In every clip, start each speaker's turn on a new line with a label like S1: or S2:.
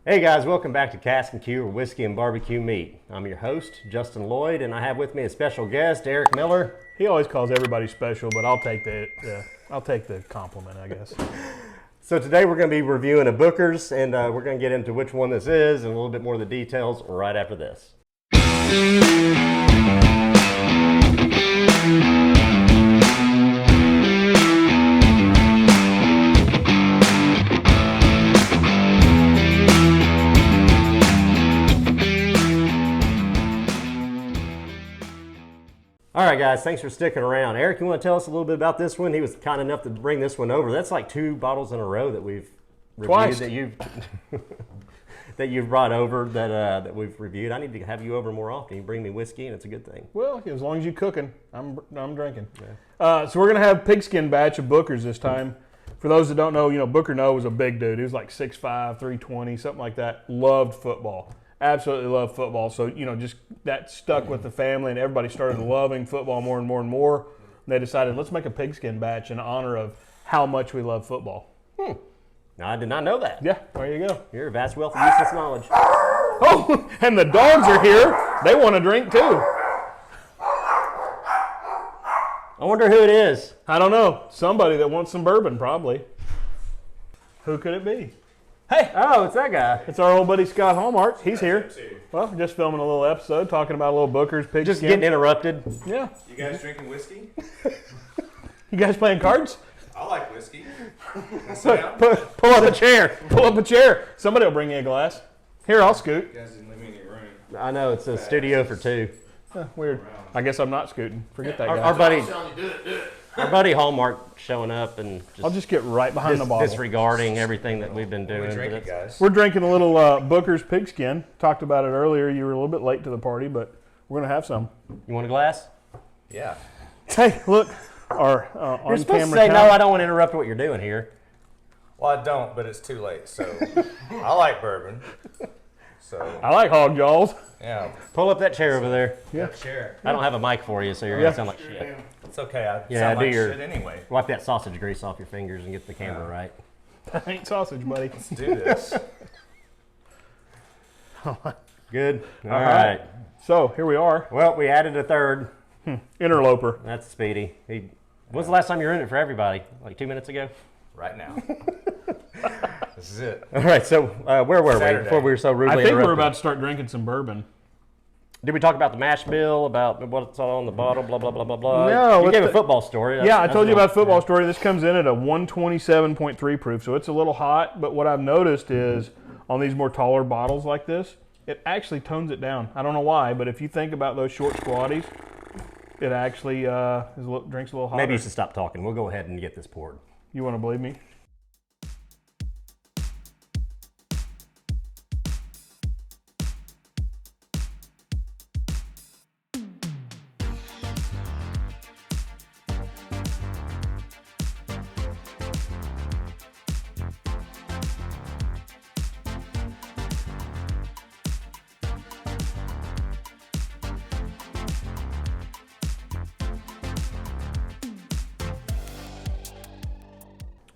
S1: Hey guys, welcome back to Casks-n-Que, or Whiskey and Barbecue Meat. I'm your host, Justin Lloyd, and I have with me a special guest, Eric Miller.
S2: He always calls everybody special, but I'll take the compliment, I guess.
S1: So today we're going to be reviewing a Booker's, and we're going to get into which one this is and a little bit more of the details right after this. All right, guys, thanks for sticking around. Eric, you want to tell us a little bit about this one? He was kind enough to bring this one over. That's like 2 bottles in a row that we've reviewed, that you've brought over that we've reviewed. I need to have you over more often. You bring me whiskey, and it's a good thing.
S2: Well, as long as you're cooking, I'm drinking. Yeah. So we're gonna have pigskin batch of Bookers this time. For those that don't know, Booker Noe was a big dude. He was like 6'5", 320, something like that. Loved football. Absolutely loved football. So, just that stuck with the family, and everybody started loving football more and more and more. And they decided, let's make a pigskin batch in honor of how much we love football.
S1: No, I did not know that.
S2: Yeah, there you go.
S1: You're a vast wealth of useless knowledge.
S2: Oh, and the dogs are here. They want to drink too.
S1: I wonder who it is.
S2: I don't know. Somebody that wants some bourbon, probably. Who could it be? Hey!
S1: Oh, it's that guy.
S2: It's our old buddy Scott Hallmark. He's here. Well, just filming a little episode, talking about a little Booker's pigskin.
S1: Just getting interrupted.
S2: Yeah.
S3: You guys drinking whiskey?
S2: You guys playing cards?
S3: I like whiskey.
S2: Pull up a chair. Pull up a chair. Somebody will bring you a glass. Here, I'll scoot.
S3: You guys didn't leave me in your room.
S1: I know, it's a studio for 2.
S2: Weird. I guess I'm not scooting. Forget that guy.
S1: Our buddy Hallmark showing up and
S2: I'll just get right behind the bottle.
S1: Disregarding everything that we've been doing.
S3: Guys.
S2: We're drinking a little Booker's pigskin. Talked about it earlier. You were a little bit late to the party, but we're going to have some.
S1: You want a glass?
S3: Yeah.
S2: Hey, look. Our on-camera
S1: You're supposed to say, no, I don't want to interrupt what you're doing here.
S3: Well, I don't, but it's too late. So I like bourbon. So
S2: I like hog jaws.
S3: yeah.
S1: Pull up that chair over there.
S2: Yeah.
S3: Chair.
S1: I don't have a mic for you, so you're going to sound like shit.
S3: It's okay. I
S1: Yeah,
S3: sound
S1: do
S3: like
S1: your-
S3: shit anyway.
S1: Wipe that sausage grease off your fingers and get the camera right.
S2: That ain't sausage, buddy.
S3: Let's do this.
S1: Good? All
S2: right. So, here we are.
S1: Well, we added a third.
S2: Interloper.
S1: That's Speedy. When's the last time you were in it for everybody? Like 2 minutes ago?
S3: Right now. This is it.
S1: All right, so where were we
S3: Saturday.
S1: before we were so rudely
S2: I think
S1: interrupted?
S2: we're about to start drinking some bourbon.
S1: Did we talk about the mash bill, about what's all on the bottle, blah, blah, blah, blah, blah?
S2: No,
S1: You gave a
S2: the-
S1: football story.
S2: Yeah, I told you about football story. This comes in at a 127.3 proof, so it's a little hot. But what I've noticed is on these more taller bottles like this, it actually tones it down. I don't know why, but if you think about those short squatties, it actually drinks a little hotter.
S1: Maybe you should stop talking. We'll go ahead and get this poured.
S2: You want to believe me?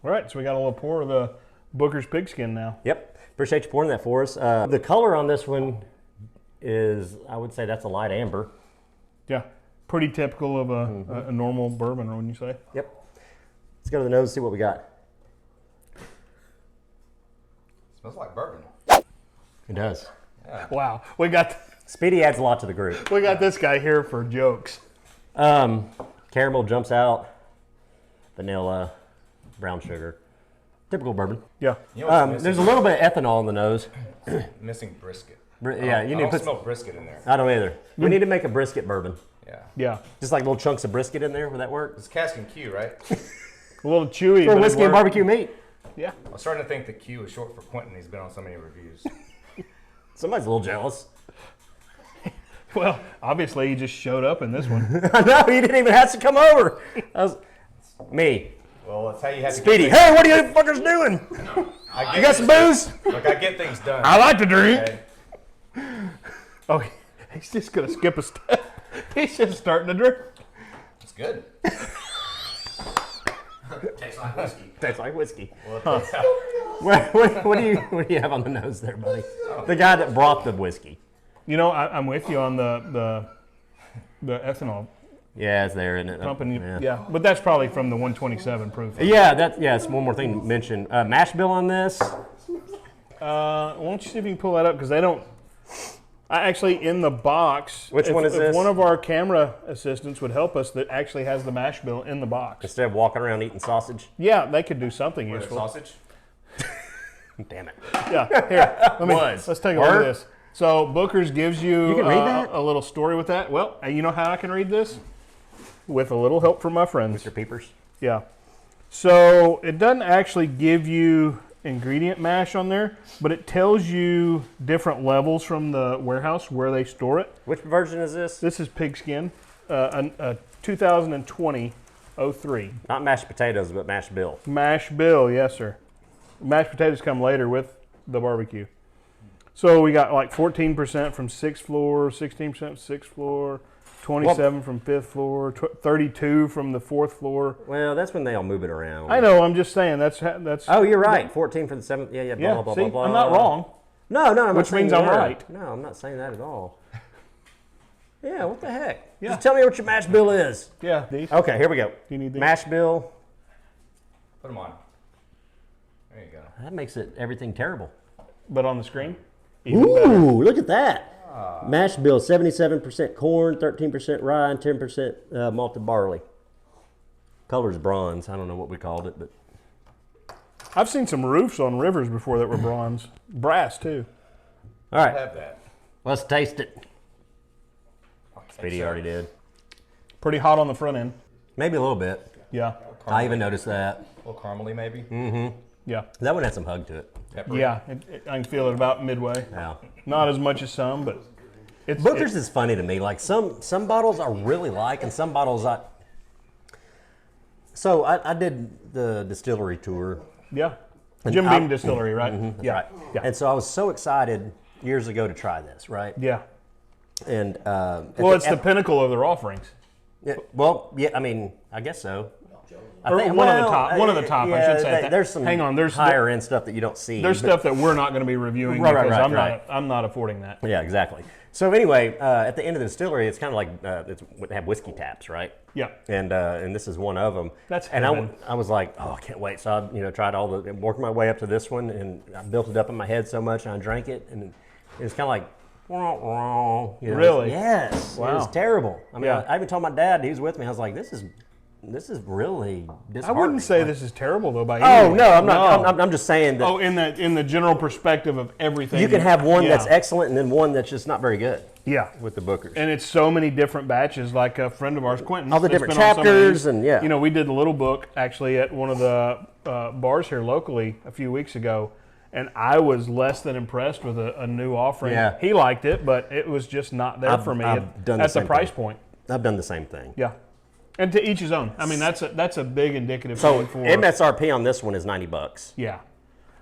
S2: All right, so we got a little pour of the Booker's pigskin now.
S1: Yep. Appreciate you pouring that for us. The color on this one is, I would say that's a light amber.
S2: Yeah, pretty typical of a normal bourbon, wouldn't you say?
S1: Yep. Let's go to the nose and see what we got.
S3: Smells like bourbon.
S1: It does.
S3: Yeah.
S2: Wow, we got
S1: Speedy adds a lot to the group.
S2: this guy here for jokes.
S1: Caramel jumps out. Vanilla, brown sugar. Typical bourbon.
S2: Yeah.
S3: You know what's missing?
S1: There's a little bit of ethanol in the nose.
S3: Missing brisket.
S1: Yeah, you
S3: I
S1: need to
S3: don't
S1: put.
S3: smell brisket in there.
S1: I don't either. We need to make a brisket bourbon.
S3: Yeah.
S2: Yeah,
S1: Just like little chunks of brisket in there. Would that work?
S3: It's Casks-n-Que, right?
S2: a little chewy.
S1: For
S2: but it
S1: whiskey and
S2: worked.
S1: barbecue meat.
S2: Yeah.
S3: I'm starting to think the Q is short for Quentin. He's been on so many reviews.
S1: Somebody's a little jealous.
S2: Well, obviously he just showed up in this one.
S1: I know, he didn't even have to come over. That was me.
S3: Well, that's how you have to
S1: Speedy,
S3: get
S1: hey, what are you fuckers doing?
S3: things,
S1: You got some booze?
S3: Look, I get things done.
S2: I like to drink.
S3: Okay?
S2: Oh, he's just gonna skip a step. He's just starting to drink.
S3: It's good. Tastes like whiskey.
S1: Tastes like whiskey.
S3: Well,
S1: What do you have on the nose there, buddy? The guy that brought the whiskey.
S2: You know, I'm with you on the ethanol
S1: Yeah, it's there, isn't it?
S2: company. Yeah, but that's probably from the 127 proof.
S1: Yeah, it's one more thing to mention. Mash bill on this.
S2: Why don't you see if you can pull that up, because they don't. I actually, in the box.
S1: Which one is
S2: if
S1: this?
S2: One of our camera assistants would help us that actually has the mash bill in the box.
S1: Instead of walking around eating sausage.
S2: Yeah, they could do something
S3: with
S2: useful.
S3: sausage.
S1: Damn it.
S2: Yeah, here. Let's take a look at
S1: Word?
S2: this. So Booker's gives you,
S1: can read that?
S2: a little story with that. Well, you know how I can read this? With a little help from my friends.
S1: Mr. Peepers.
S2: Yeah. So it doesn't actually give you ingredient mash on there, but it tells you different levels from the warehouse where they store it.
S1: Which version is this?
S2: This is pigskin, a 2020 03.
S1: Not mashed potatoes, but mashed bill.
S2: Mash bill, yes sir. Mashed potatoes come later with the barbecue. So we got like 14% from 6th floor, 16% from 6th floor, 27 from 5th floor, 32 from the 4th floor.
S1: Well, that's when they all move it around.
S2: I know, I'm just saying that's.
S1: Oh, you're right. 14 for the 7th. Yeah, blah,
S2: Yeah,
S1: blah, blah,
S2: see,
S1: blah, blah.
S2: I'm not wrong.
S1: No, I'm not
S2: Which
S1: saying
S2: means
S1: you
S2: I'm
S1: were.
S2: right.
S1: No, I'm not saying that at all. Yeah, what the heck?
S2: Yeah.
S1: Just tell me what your mash bill is.
S2: Yeah, these.
S1: Okay, here we go.
S2: Do you need these?
S1: Mash bill.
S3: Put them on. There you go.
S1: That makes it everything terrible.
S2: But on the screen? Even better.
S1: Ooh, look at that. Mash bill, 77% corn, 13% rye, and 10% malted barley. Color's bronze. I don't know what we called it, but
S2: I've seen some roofs on rivers before that were bronze. Brass, too.
S1: all
S3: I
S1: right.
S3: have that.
S1: Let's taste it.
S3: I think
S1: Speedy
S3: so.
S1: already did.
S2: Pretty hot on the front end.
S1: Maybe a little bit.
S2: Yeah.
S1: I even noticed that.
S3: A little caramely, maybe.
S2: Yeah.
S1: That one had some hug to it.
S3: Peppery.
S2: Yeah. I can feel it about midway.
S1: Yeah.
S2: Not as much as some, but it's.
S1: Booker's is funny to me. Like some bottles I really like, and some bottles I. So I did the distillery tour.
S2: Yeah.
S1: And
S2: Jim
S1: I-
S2: Beam Distillery, right?
S1: That's
S2: Yeah.
S1: right.
S2: Yeah.
S1: And so I was so excited years ago to try this, right?
S2: Yeah.
S1: And
S2: Well, it's the pinnacle of their offerings.
S1: yeah, well, yeah. I mean, I guess so.
S2: Or one of the top. One of the top. I
S1: yeah,
S2: should say.
S1: There's some
S2: Hang on. There's
S1: higher end stuff that you don't see.
S2: There's
S1: but-
S2: stuff that we're not going to be reviewing
S1: Right, right,
S2: because
S1: right.
S2: I'm not affording that.
S1: Yeah, exactly. So anyway, at the end of the distillery, it's kind of like they have whiskey taps, right?
S2: Yeah.
S1: And this is one of them.
S2: That's
S1: and
S2: heaven.
S1: I was like, oh, I can't wait. So I tried working my way up to this one, and I built it up in my head so much, and I drank it, and it was kind of like, wrong.
S2: Really?
S1: Yes.
S2: Wow.
S1: It was terrible. I mean,
S2: Yeah.
S1: I even told my dad, he was with me. I was like, this is really disheartening.
S2: I wouldn't say this is terrible though. By
S1: Oh
S2: any
S1: no,
S2: way.
S1: I'm not.
S2: No.
S1: I'm just saying that
S2: Oh, in the general perspective of everything,
S1: you can have one
S2: yeah.
S1: that's excellent and then one that's just not very good.
S2: Yeah.
S1: With the Bookers.
S2: And it's so many different batches. Like a friend of ours, Quentin,
S1: All the
S2: that's
S1: different
S2: been on some of
S1: chapters
S2: these.
S1: and, yeah.
S2: You know, we did the little book actually at one of the bars here locally a few weeks ago, and I was less than impressed with a new offering.
S1: Yeah.
S2: He liked it, but it was just not there for me
S1: I've done the
S2: at the
S1: same
S2: price
S1: thing.
S2: point.
S1: I've done the same thing.
S2: Yeah. And to each his own. I mean, that's a big indicative
S1: So
S2: thing for
S1: MSRP on this one is $90.
S2: Yeah.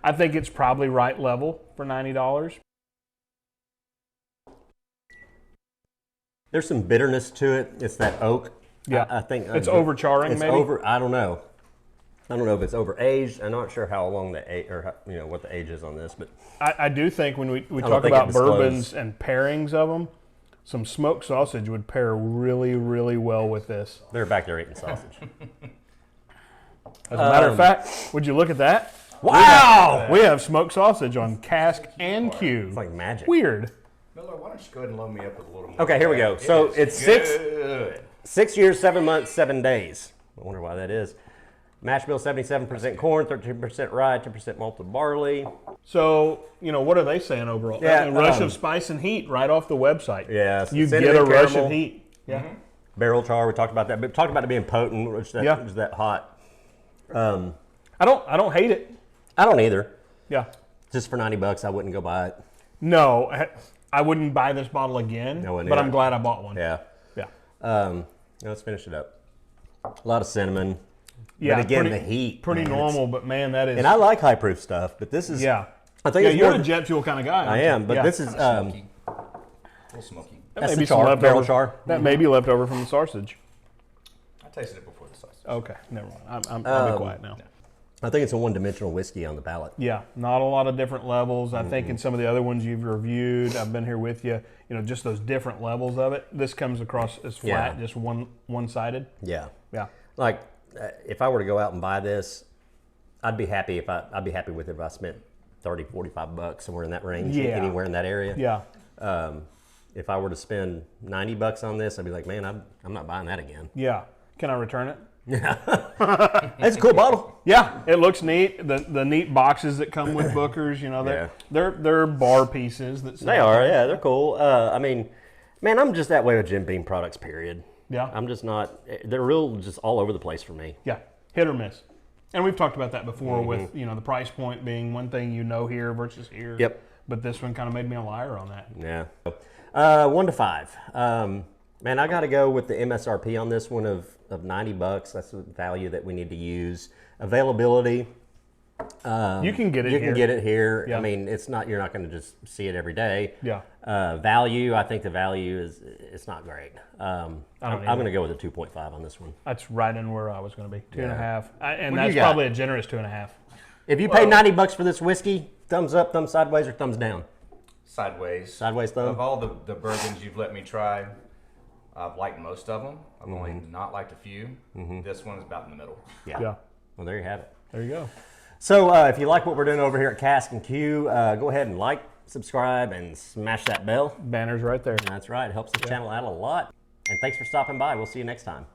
S2: I think it's probably right level for $90.
S1: There's some bitterness to it. It's that oak.
S2: Yeah.
S1: I think
S2: It's overcharring,
S1: it's
S2: maybe?
S1: I don't know. I don't know if it's over aged. I'm not sure how long the age or what the age is on this, but
S2: I do think when we
S1: don't
S2: talk
S1: think
S2: about
S1: it disclosed.
S2: bourbons and pairings of them, some smoked sausage would pair really, really well with this.
S1: they're back there eating sausage.
S2: As a matter of fact, would you look at that?
S1: Wow!
S2: We have smoked sausage on Casks-n-Que.
S1: It's like magic.
S2: Weird.
S3: Miller, why don't you go ahead and load me up with a little more?
S1: Okay, here we go.
S3: It
S1: So
S3: is
S1: it's
S3: good.
S1: 6 years, 7 months, 7 days. I wonder why that is. Mash bill, 77% corn, 13% rye, 10% malted barley.
S2: So, what are they saying overall?
S1: Yeah,
S2: A rush of spice and heat right off the website.
S1: Yeah,
S2: You
S1: cinnamon,
S2: get a rush
S1: caramel.
S2: of heat. Yeah.
S1: Barrel char, we talked about that. But talked about it being potent, which that,
S2: Yeah.
S1: was that hot.
S2: I don't hate it.
S1: I don't either.
S2: Yeah.
S1: Just for $90, I wouldn't go buy it.
S2: No, I wouldn't buy this bottle again,
S1: I wouldn't
S2: but
S1: either.
S2: I'm glad I bought one.
S1: Yeah.
S2: Yeah.
S1: Let's finish it up. A lot of cinnamon.
S2: Yeah,
S1: but again,
S2: pretty-
S1: the heat.
S2: Pretty
S1: man,
S2: normal, but man, that is.
S1: And I like high proof stuff, but this is.
S2: yeah.
S1: I think
S2: Yeah,
S1: it's
S2: you're
S1: more.
S2: a jet fuel kind of guy.
S1: I
S2: aren't
S1: am,
S2: you?
S1: but
S2: Yeah.
S1: this is.
S3: Smoky. A little smoky.
S2: That
S1: that's
S2: may
S1: the
S2: be some
S1: char,
S2: leftover-
S1: barrel char.
S2: That may be left over from the sausage.
S3: I tasted it before the sausage.
S2: Okay, never mind. I'll be quiet now.
S1: I think it's a one-dimensional whiskey on the palate.
S2: Yeah, not a lot of different levels. I think in some of the other ones you've reviewed, I've been here with you, just those different levels of it. This comes across as flat, just one-sided.
S1: Yeah.
S2: Yeah.
S1: Like, if I were to go out and buy this, I'd be happy with it if I spent $30, $45 somewhere in that range, anywhere in that area.
S2: Yeah.
S1: If I were to spend $90 on this, I'd be like, man, I'm not buying that again.
S2: Yeah. Can I return it?
S1: Yeah. That's a cool bottle.
S2: Yeah, it looks neat. The neat boxes that come with Booker's, they're bar pieces.
S1: They are, yeah, they're cool. I mean, man, I'm just that way with Jim Beam products, period.
S2: Yeah.
S1: I'm just not, they're real just all over the place for me.
S2: Yeah, hit or miss. And we've talked about that before with, the price point being one thing here versus here.
S1: Yep.
S2: But this one kind of made me a liar on that.
S1: Yeah. 1 to 5. Man, I got to go with the MSRP on this one of $90. That's the value that we need to use. Availability.
S2: You can get it
S1: You
S2: here.
S1: can get it here.
S2: Yeah.
S1: I mean, you're not going to just see it every day.
S2: Yeah.
S1: Value, I think the value it's not great. I'm going to go with a 2.5 on this one.
S2: That's right in where I was going to be. 2.5. And
S1: What do you
S2: that's
S1: got?
S2: probably a generous 2.5.
S1: If you pay $90 for this whiskey, thumbs up, thumbs sideways, or thumbs down?
S3: Sideways.
S1: Sideways thumb?
S3: Of all the bourbons you've let me try, I've liked most of them. I've only not liked a few. This one is about in the middle.
S2: Yeah.
S1: Well, there you have it.
S2: There you go.
S1: So if you like what we're doing over here at Casks-n-Que, go ahead and like, subscribe, and smash that bell.
S2: Banner's right there.
S1: That's right. It helps the channel out a lot. And thanks for stopping by. We'll see you next time.